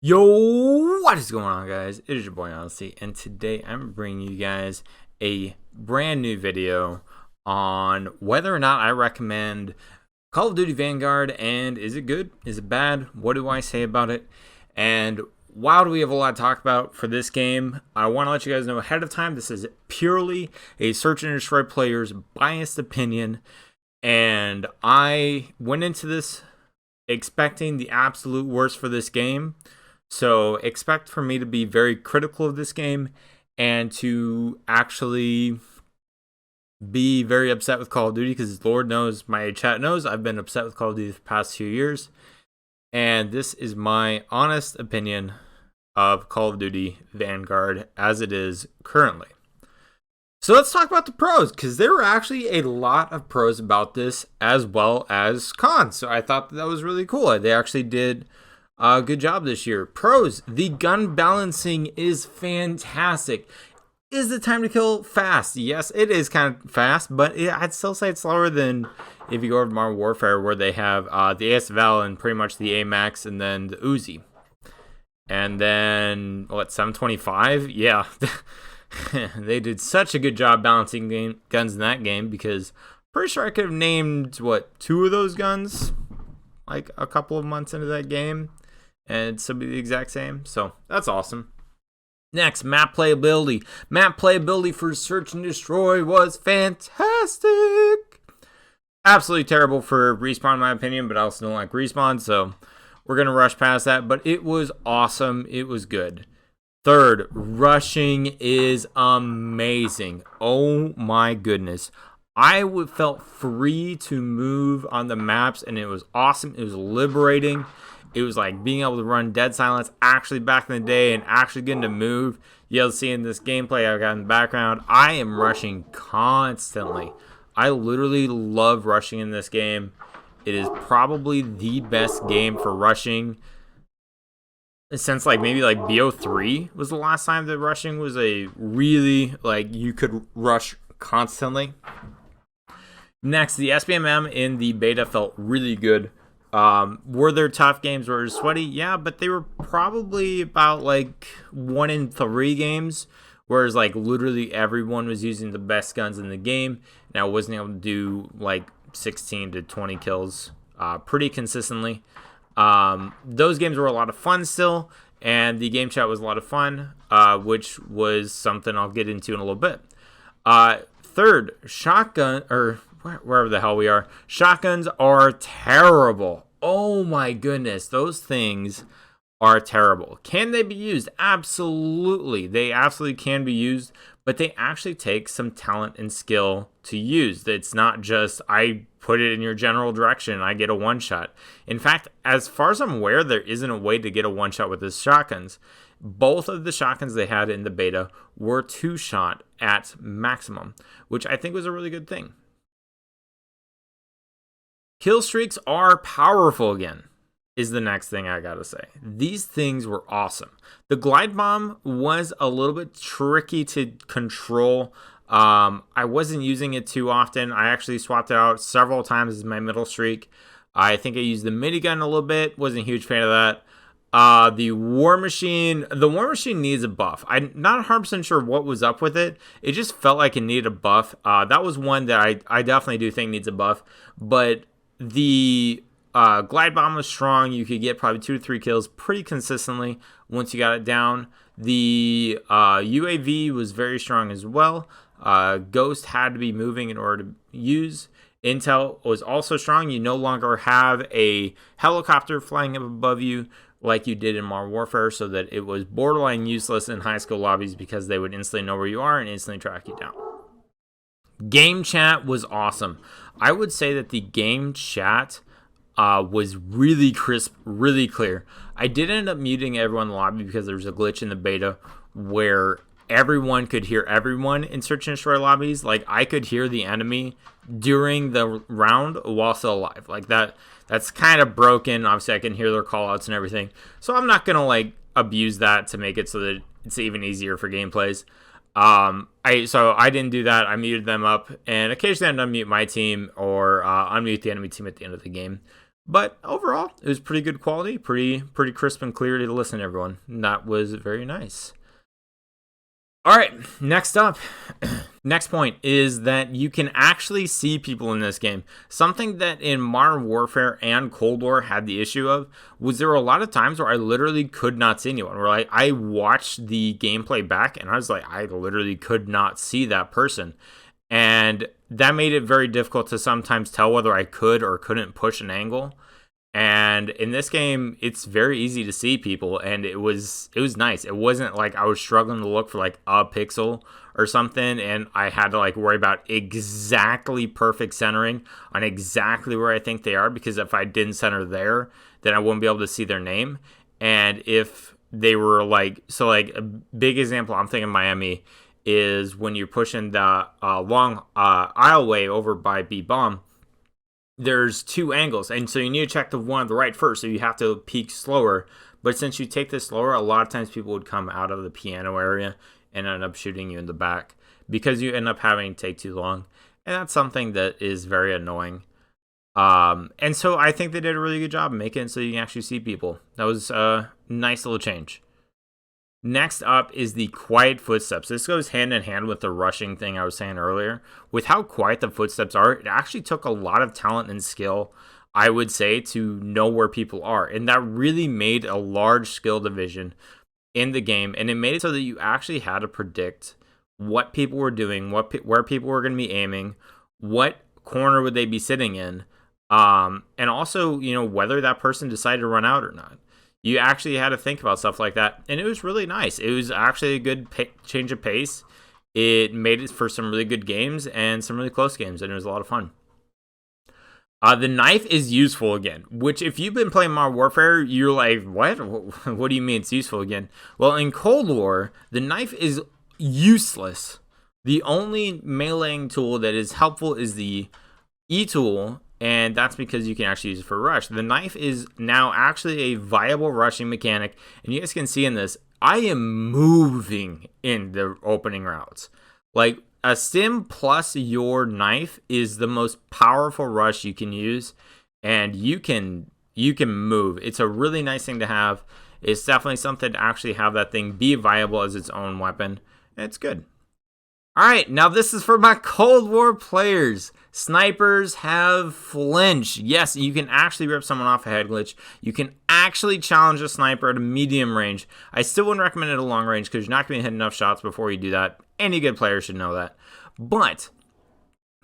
Yo, what is going on, guys? It is your boy Honesty, and today I'm bringing you guys a brand new video on whether or not I recommend Call of Duty Vanguard, and is it good? Is it bad? What do I say about it? And while we have a lot to talk about for this game, I want to let you guys know ahead of time, this is purely a Search and Destroy player's biased opinion, and I went into this expecting the absolute worst for this game. So expect for me to be very critical of this game and to actually be very upset with Call of Duty, because Lord knows, my chat knows, I've been upset with Call of Duty the past few years. And this is my honest opinion of Call of Duty Vanguard as it is currently. So let's talk about the pros, because there were actually a lot of pros about this as well as cons. So I thought that was really cool. They actually did good job this year. Pros: the gun balancing is fantastic. Is the time to kill fast? Yes, it is kind of fast, but I'd still say it's slower than if you go over to Modern Warfare, where they have the ASVAL and pretty much the AMAX and then the Uzi. And then, 725? Yeah. They did such a good job balancing guns in that game, because pretty sure I could have named, two of those guns like a couple of months into that game, and it'd still be the exact same. So that's awesome. Next, map playability. Map playability for Search and Destroy was fantastic. Absolutely terrible for Respawn, in my opinion, but I also don't like Respawn, so we're going to rush past that. But it was awesome. It was good. Third, rushing is amazing. Oh my goodness. I felt free to move on the maps, and it was awesome. It was liberating. It was like being able to run Dead Silence actually back in the day and actually getting to move. You'll see in this gameplay I've got in the background, I am rushing constantly. I literally love rushing in this game. It is probably the best game for rushing since maybe BO3 was the last time that rushing was a really, you could rush constantly. Next, the SBMM in the beta felt really good. Were there tough games where it was sweaty? Yeah, but they were probably about 1 in 3 games, whereas literally everyone was using the best guns in the game, and I wasn't able to do 16 to 20 kills pretty consistently. Those games were a lot of fun still, and the game chat was a lot of fun, which was something I'll get into in a little bit. Third, shotgun, or wherever the hell we are, shotguns are terrible. Oh my goodness, those things are terrible. Can they be used? Absolutely. They absolutely can be used, but they actually take some talent and skill to use. It's not just, I put it in your general direction and I get a one-shot. In fact, as far as I'm aware, there isn't a way to get a one-shot with the shotguns. Both of the shotguns they had in the beta were 2-shot at maximum, which I think was a really good thing. Kill streaks are powerful again, is the next thing I gotta say. These things were awesome. The glide bomb was a little bit tricky to control. I wasn't using it too often. I actually swapped it out several times as my middle streak. I think I used the minigun a little bit. Wasn't a huge fan of that. The War Machine needs a buff. I'm not 100% sure what was up with it. It just felt like it needed a buff. That was one that I definitely do think needs a buff. But the glide bomb was strong. You could get probably 2 to 3 kills pretty consistently once you got it down. The UAV was very strong as well. Ghost had to be moving in order to use. Intel was also strong. You no longer have a helicopter flying up above you like you did in Modern Warfare, so that it was borderline useless in high skill lobbies because they would instantly know where you are and instantly track you down. Game chat was awesome. I would say that the game chat was really crisp, really clear. I did end up muting everyone in the lobby because there was a glitch in the beta where everyone could hear everyone in Search and Destroy lobbies. I could hear the enemy during the round while still alive. That's kind of broken. Obviously, I can hear their callouts and everything. So I'm not going to abuse that to make it so that it's even easier for gameplays. I didn't do that. I muted them up, and occasionally I'd unmute my team or unmute the enemy team at the end of the game. But overall, it was pretty good quality, pretty crisp and clear to listen to everyone. And that was very nice. All right, next up, next point is that you can actually see people in this game. Something that in Modern Warfare and Cold War had the issue of was there were a lot of times where I literally could not see anyone. Where I watched the gameplay back and I was like, I literally could not see that person. And that made it very difficult to sometimes tell whether I could or couldn't push an angle. And in this game, it's very easy to see people, and it was nice. It wasn't like I was struggling to look for like a pixel or something, and I had to like worry about exactly perfect centering on exactly where I think they are, because if I didn't center there, then I wouldn't be able to see their name. And if they were like, so like a big example, I'm thinking Miami, is when you're pushing the long aisleway over by B-bomb, there's two angles, and so you need to check the one on the right first, so you have to peek slower. But since you take this slower, a lot of times people would come out of the piano area and end up shooting you in the back because you end up having to take too long, and that's something that is very annoying. And so I think they did a really good job making it so you can actually see people. That was a nice little change. Next up is the quiet footsteps. This goes hand in hand with the rushing thing I was saying earlier. With how quiet the footsteps are, it actually took a lot of talent and skill, I would say, to know where people are. And that really made a large skill division in the game. And it made it so that you actually had to predict what people were doing, where people were going to be aiming, what corner would they be sitting in, and also, whether that person decided to run out or not. You actually had to think about stuff like that, and it was really nice. It was actually a good change of pace. It made it for some really good games and some really close games, and it was a lot of fun. The knife is useful again, which if you've been playing Modern Warfare, you're like, what? What do you mean it's useful again? Well, in Cold War, the knife is useless. The only meleeing tool that is helpful is the E tool, and that's because you can actually use it for rush. The knife is now actually a viable rushing mechanic, and you guys can see in this, I am moving in the opening routes. Like, a stim plus your knife is the most powerful rush you can use, and you can move. It's a really nice thing to have. It's definitely something to actually have that thing be viable as its own weapon. It's good. All right, now this is for my Cold War players. Snipers have flinch. Yes, you can actually rip someone off a head glitch. You can actually challenge a sniper at a medium range. I still wouldn't recommend it at a long range because you're not going to hit enough shots before you do that. Any good player should know that. But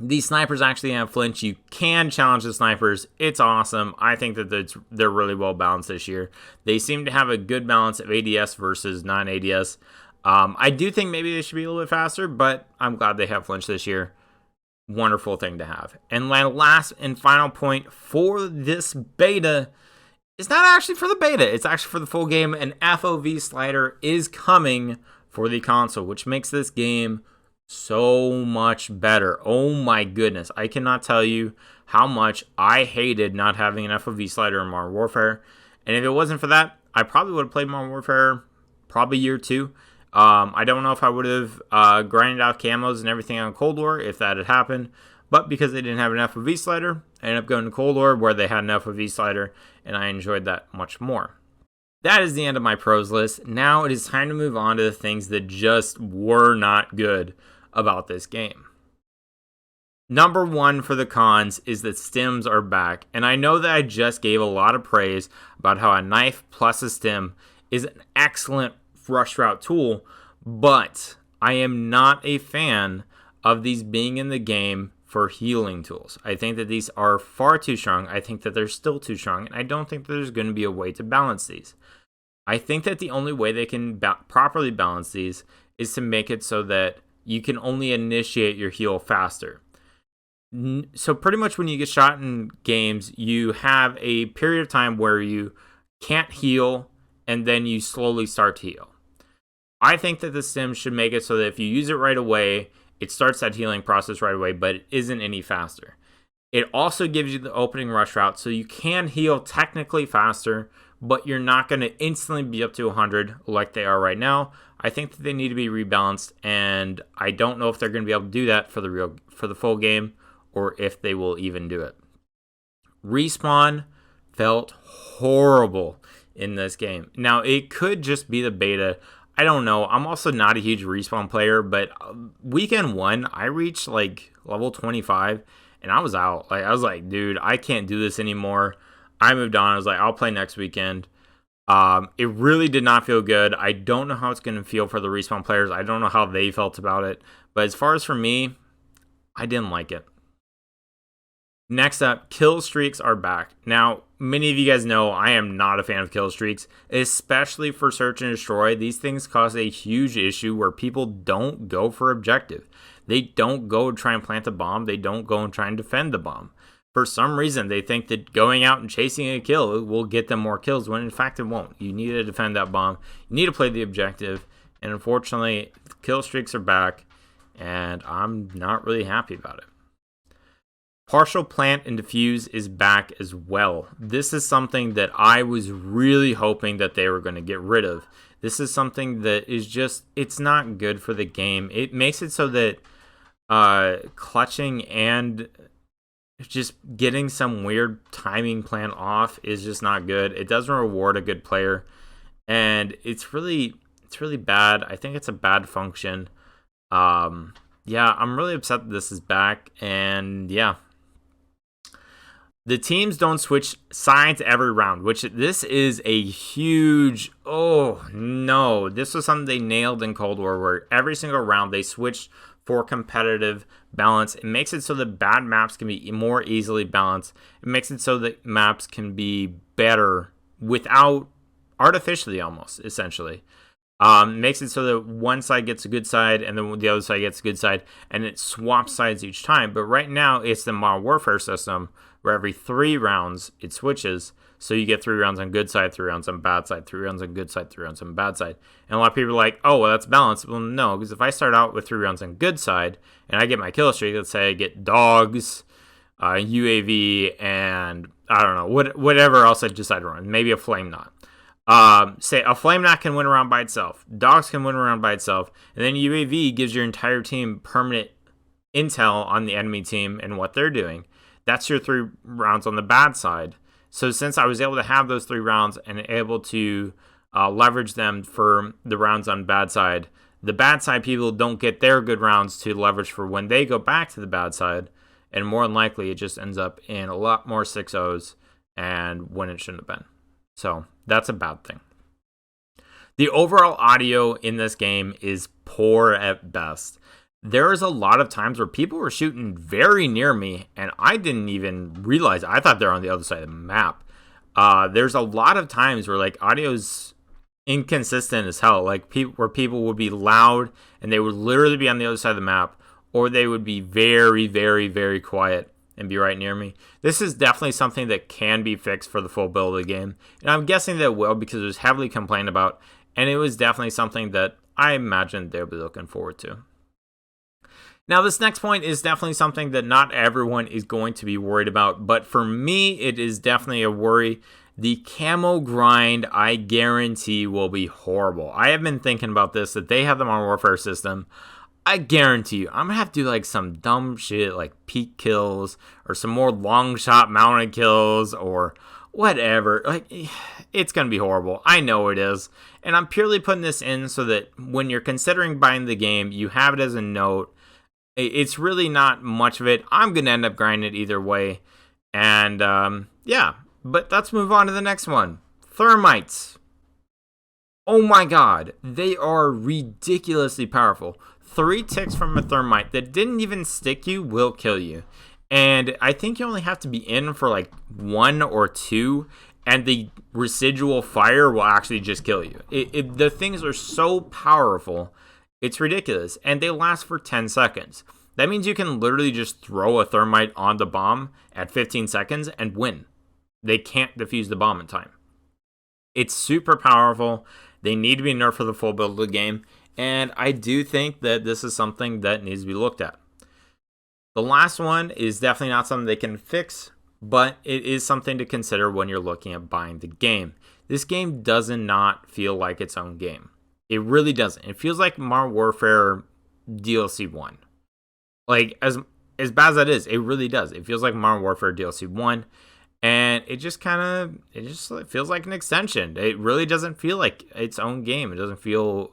these snipers actually have flinch. You can challenge the snipers. It's awesome. I think that they're really well balanced this year. They seem to have a good balance of ADS versus non-ADS. I do think maybe they should be a little bit faster, but I'm glad they have flinch this year. Wonderful thing to have. And my last and final point for this beta is not actually for the beta. It's actually for the full game. An FOV slider is coming for the console, which makes this game so much better. Oh my goodness. I cannot tell you how much I hated not having an FOV slider in Modern Warfare. And if it wasn't for that, I probably would have played Modern Warfare probably year 2. I don't know if I would have grinded out camos and everything on Cold War if that had happened, but because they didn't have an FOV slider, I ended up going to Cold War where they had an FOV slider, and I enjoyed that much more. That is the end of my pros list. Now it is time to move on to the things that just were not good about this game. Number 1 for the cons is that stims are back, and I know that I just gave a lot of praise about how a knife plus a stim is an excellent rush route tool, but I am not a fan of these being in the game for healing tools. I think that these are far too strong. I think that they're still too strong, and I don't think that there's going to be a way to balance these. I think that the only way they can properly balance these is to make it so that you can only initiate your heal faster. So pretty much when you get shot in games, you have a period of time where you can't heal, and then you slowly start to heal. I think that the stims should make it so that if you use it right away, it starts that healing process right away, but it isn't any faster. It also gives you the opening rush route, so you can heal technically faster, but you're not going to instantly be up to 100 like they are right now. I think that they need to be rebalanced, and I don't know if they're going to be able to do that for the full game, or if they will even do it. Respawn felt horrible in this game. Now, it could just be the beta. I don't know. I'm also not a huge Respawn player, but weekend 1, I reached like level 25 and I was out. Like, I was like, dude, I can't do this anymore. I moved on. I was like, I'll play next weekend. It really did not feel good. I don't know how it's going to feel for the Respawn players. I don't know how they felt about it. But as far as for me, I didn't like it. Next up, kill streaks are back. Now, many of you guys know I am not a fan of kill streaks, especially for search and destroy. These things cause a huge issue where people don't go for objective. They don't go try and plant a bomb. They don't go and try and defend the bomb. For some reason, they think that going out and chasing a kill will get them more kills, when in fact it won't. You need to defend that bomb. You need to play the objective. And unfortunately, kill streaks are back, and I'm not really happy about it. Partial plant and diffuse is back as well. This is something that I was really hoping that they were going to get rid of. This is something that is just, it's not good for the game. It makes it so that clutching and just getting some weird timing plan off is just not good. It doesn't reward a good player, and it's really bad. I think it's a bad function. Yeah, I'm really upset that this is back, and yeah. The teams don't switch sides every round, which this is a huge, oh no. This was something they nailed in Cold War, where every single round they switched for competitive balance. It makes it so that bad maps can be more easily balanced. It makes it so that maps can be better without, artificially almost, essentially. Makes it so that one side gets a good side and then the other side gets a good side, and it swaps sides each time. But right now it's the Modern Warfare system, where every 3 rounds it switches. So you get 3 rounds on good side, 3 rounds on bad side, 3 rounds on good side, 3 rounds on bad side. And a lot of people are like, oh, well, that's balanced. Well, no, because if I start out with 3 rounds on good side and I get my kill streak, let's say I get dogs, UAV, and I don't know, whatever else I decide to run, maybe a flame knot. Say a flame knot can win a round by itself, dogs can win a round by itself, and then UAV gives your entire team permanent intel on the enemy team and what they're doing. That's your 3 rounds on the bad side. So since I was able to have those 3 rounds and able to leverage them for the rounds on bad side, the bad side people don't get their good rounds to leverage for when they go back to the bad side, and more than likely it just ends up in a lot more 6-0s and when it shouldn't have been. So that's a bad thing. The overall audio in this game is poor at best. There is a lot of times where people were shooting very near me, and I didn't even realize. I thought they're on the other side of the map. There's a lot of times where like audio's inconsistent as hell. Like where people would be loud and they would literally be on the other side of the map, or they would be very, very, very quiet and be right near me. This is definitely something that can be fixed for the full build of the game, and I'm guessing that it will, because it was heavily complained about, and it was definitely something that I imagine they'll be looking forward to. Now, this next point is definitely something that not everyone is going to be worried about, but for me, it is definitely a worry. The camo grind, I guarantee, will be horrible. I have been thinking about this, that they have the Modern Warfare system. I guarantee you, I'm going to have to do like some dumb shit like peak kills, or some more long shot mounted kills, or whatever. Like, it's going to be horrible. I know it is. And I'm purely putting this in so that when you're considering buying the game, you have it as a note. It's really not much of it. I'm going to end up grinding it either way. And yeah, but let's move on to the next one. Thermites. Oh my god, they are ridiculously powerful. 3 ticks from a thermite that didn't even stick you will kill you. And I think you only have to be in for like 1 or 2, and the residual fire will actually just kill you. The things are so powerful. It's ridiculous, and they last for 10 seconds. That means you can literally just throw a thermite on the bomb at 15 seconds and win. They can't defuse the bomb in time. It's super powerful. They need to be nerfed for the full build of the game, and I do think that this is something that needs to be looked at. The last one is definitely not something they can fix, but it is something to consider when you're looking at buying the game. This game does not feel like its own game. It really doesn't. It feels like Modern Warfare DLC 1. Like, as bad as that is, it really does. It feels like Modern Warfare DLC 1. And it just feels like an extension. It really doesn't feel like its own game. It doesn't feel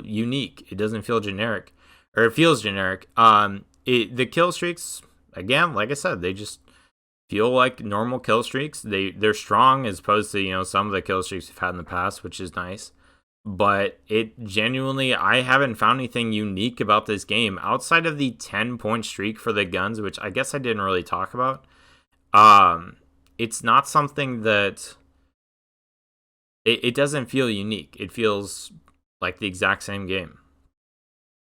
unique. It doesn't feel generic, or it feels generic. The kill streaks, again, like I said, they just feel like normal kill streaks. They're strong as opposed to some of the kill streaks we've had in the past, which is nice. But it genuinely, I haven't found anything unique about this game outside of the 10-point streak for the guns, which I guess I didn't really talk about. It's not something that it doesn't feel unique. It feels like the exact same game.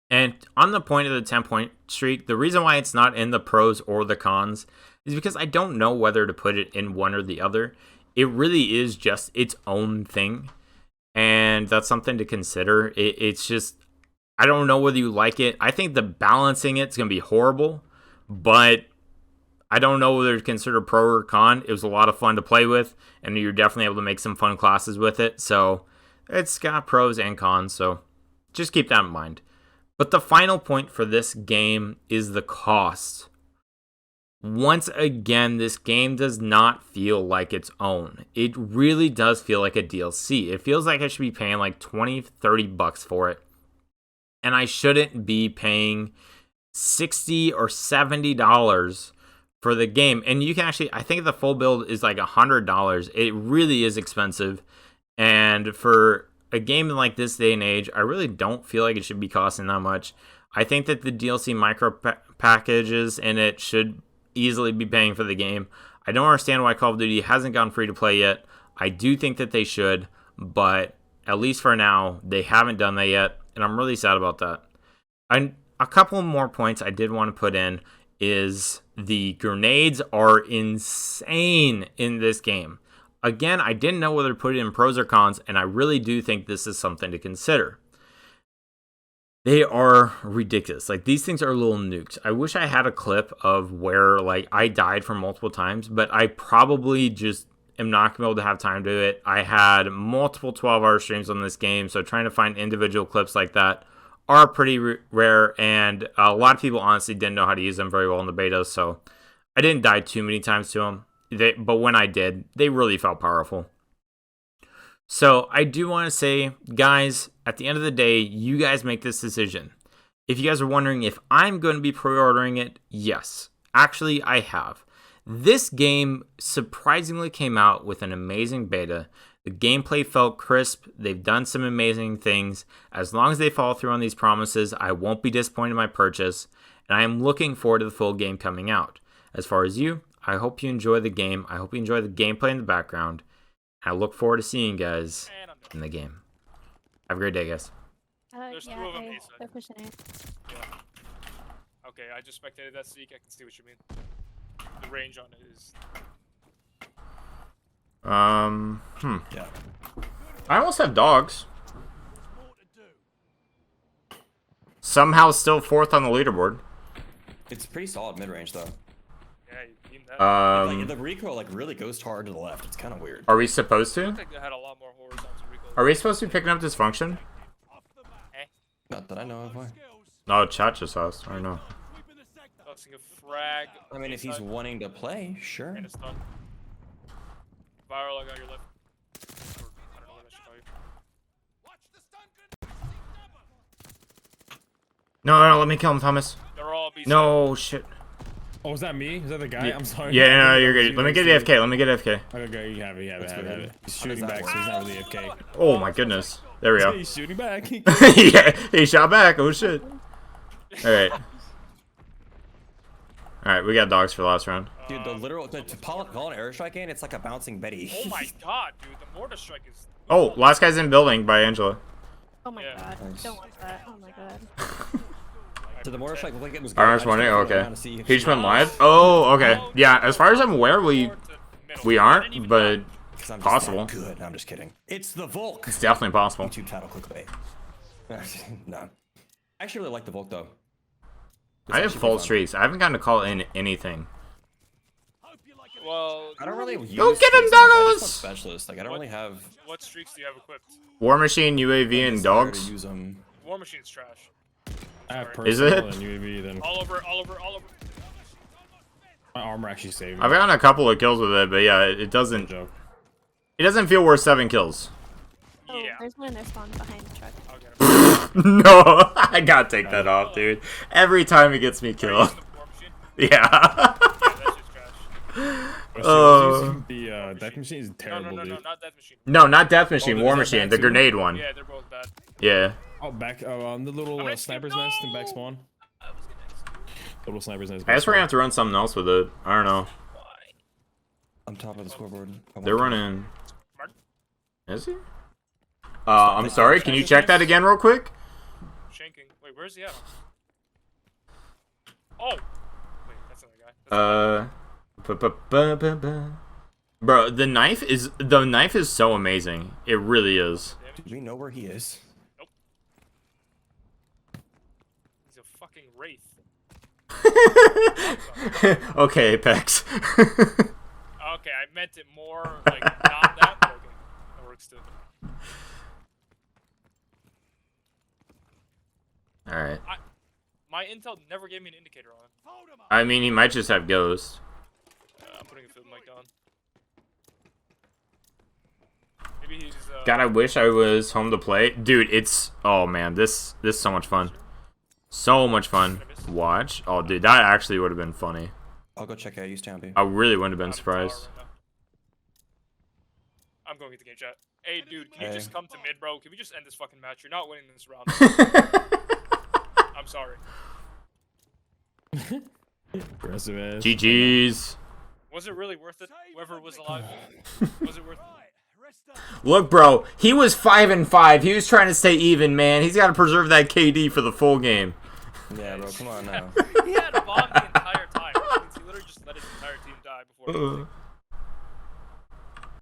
And on the point of the 10-point streak, the reason why it's not in the pros or the cons is because I don't know whether to put it in one or the other. It really is just its own thing. And that's something to consider. It's just, I don't know whether you like it. I think the balancing it's going to be horrible, but I don't know whether to consider pro or con. It was a lot of fun to play with, and you're definitely able to make some fun classes with it. So it's got pros and cons, so just keep that in mind. But the final point for this game is the cost. Once again, this game does not feel like its own. It really does feel like a DLC. It feels like I should be paying like $20-$30 for it. And I shouldn't be paying $60 or $70 for the game. And you can actually, I think the full build is like $100. It really is expensive. And for a game like this day and age, I really don't feel like it should be costing that much. I think that the DLC micro packages in it should easily be paying for the game. I don't understand why Call of Duty hasn't gone free to play yet. I do think that they should, but at least for now, they haven't done that yet. And I'm really sad about that. And a couple more points I did want to put in is the grenades are insane in this game. Again, I didn't know whether to put it in pros or cons, and I really do think this is something to consider. They are ridiculous. Like, these things are little nukes. I wish I had a clip of where, like, I died from multiple times, but I probably just am not going to be able to have time to do it. I had multiple 12-hour streams on this game, so trying to find individual clips like that are pretty rare, and a lot of people honestly didn't know how to use them very well in the beta, so I didn't die too many times to them. But when I did, they really felt powerful. So I do want to say, guys, at the end of the day, you guys make this decision. If you guys are wondering if I'm going to be pre-ordering it, yes. Actually, I have. This game surprisingly came out with an amazing beta. The gameplay felt crisp. They've done some amazing things. As long as they follow through on these promises, I won't be disappointed in my purchase. And I am looking forward to the full game coming out. As far as you, I hope you enjoy the game. I hope you enjoy the gameplay in the background. I look forward to seeing you guys in the game. Have a great day, guys. There's two of them A side. They're pushing it. Yeah. Okay, I just spectated that seek. I can see what you mean. The range on it is... Yeah. I almost have dogs. Somehow still fourth on the leaderboard. It's pretty solid mid-range though. Yeah, you mean that. Like, the recoil like really goes hard to the left. It's kind of weird. Are we supposed to? I think they had a lot more horizontal recoil. Are we supposed to be picking up this function? Not that I know of. Why? No, chat just asked. I don't know. Tossing a frag. I mean, if he's wanting to play, sure. And it's done. Viral, I got your left. Or, I don't know what I should call you. No, let me kill him, Thomas. They're all B side. No, shit. Oh, is that me? Is that the guy? Yeah. I'm sorry. Yeah, no, you're good. Let me get AFK. Let me get AFK. Okay, you have it, That's have weird. it. He's How does shooting that back, so he's not really AFK. Oh my goodness. There we go. He's shooting back. Yeah, he shot back. Oh shit. Alright. Alright, we got dogs for the last round. Dude, the literal to call an airstrike in, it's like a bouncing Betty. Oh my god, dude. The mortar strike is... Oh, last guy's in building by Angela. Oh my Yeah. god. Nice. Don't want that. Oh my god. So the mortar strike looked like it was good. Armor's I just winning? wanted to Okay. kind of see if He just went live? Oh, okay. Yeah, as far as I'm aware, we aren't, but 'Cause I'm just possible. that good. No, I'm just kidding. It's the Volk. It's definitely possible. YouTube title clickbait. No. I actually really like the Volk though. It's I have actually full pretty fun. streaks. I haven't gotten to call in anything. Well, I don't really use Go get him, streaks much. I just doggos! want specialists. Like I don't really have. what streaks do you have equipped? War Machine, UAV, and desire to dogs. Use them. War Machine's trash. I have Is personal it? and UAV then. All over, all over, all over. My armor actually saved me. I've gotten a couple of kills with it, but yeah, it No doesn't. joke. It doesn't feel worth 7 kills. Oh, Yeah. there's one in their spawn behind the truck. I'll get him. No, I gotta take that off, dude. Every time it gets me Are you killed. using the war machine? Yeah. Yeah, that's just trash. The death machine is No, terrible, no, dude. not death machine. No, not Death Machine, Oh, War is that Machine, bad the too? grenade one. Yeah, they're both bad. Yeah. Oh, back on the little gonna sniper's skip- nest and back no! spawn. I was gonna Little sniper's nest. I guess we're gonna have to run something else with it. I don't know. why? I'm top of the scoreboard. They're running. Martin? Is he? I'm sorry. Can you check that again real quick? Shanking. Wait, where's he at? Oh! Wait, that's another guy. Bro, the knife is so amazing. It really is. Do we know where he is? He's a fucking wraith. Okay, Apex. Okay, I meant it more like not that, but okay. That works too. Alright. My intel never gave me an indicator on him. I mean, he might just have Ghost. I'm putting a field mic on. Maybe he's God, I wish I was home to play. Dude, it's... Oh, man. This is so much fun. So much fun. Watch. Oh, dude, that actually would have been funny. I'll go check out. You stand by. I really wouldn't have been out of tower surprised. right now. I'm going to get the game chat. Hey, dude, can you Hey. just come to mid, bro? Can we just end this fucking match? You're not winning this round. I'm sorry. Aggressive ass. GG's. Was it really worth it? Whoever was alive, was it worth it? Look, bro, he was 5-5. He was trying to stay even, man. He's got to preserve that KD for the full game. Yeah, bro. Come on now. He had a bomb the entire time. He literally just let his entire team die before.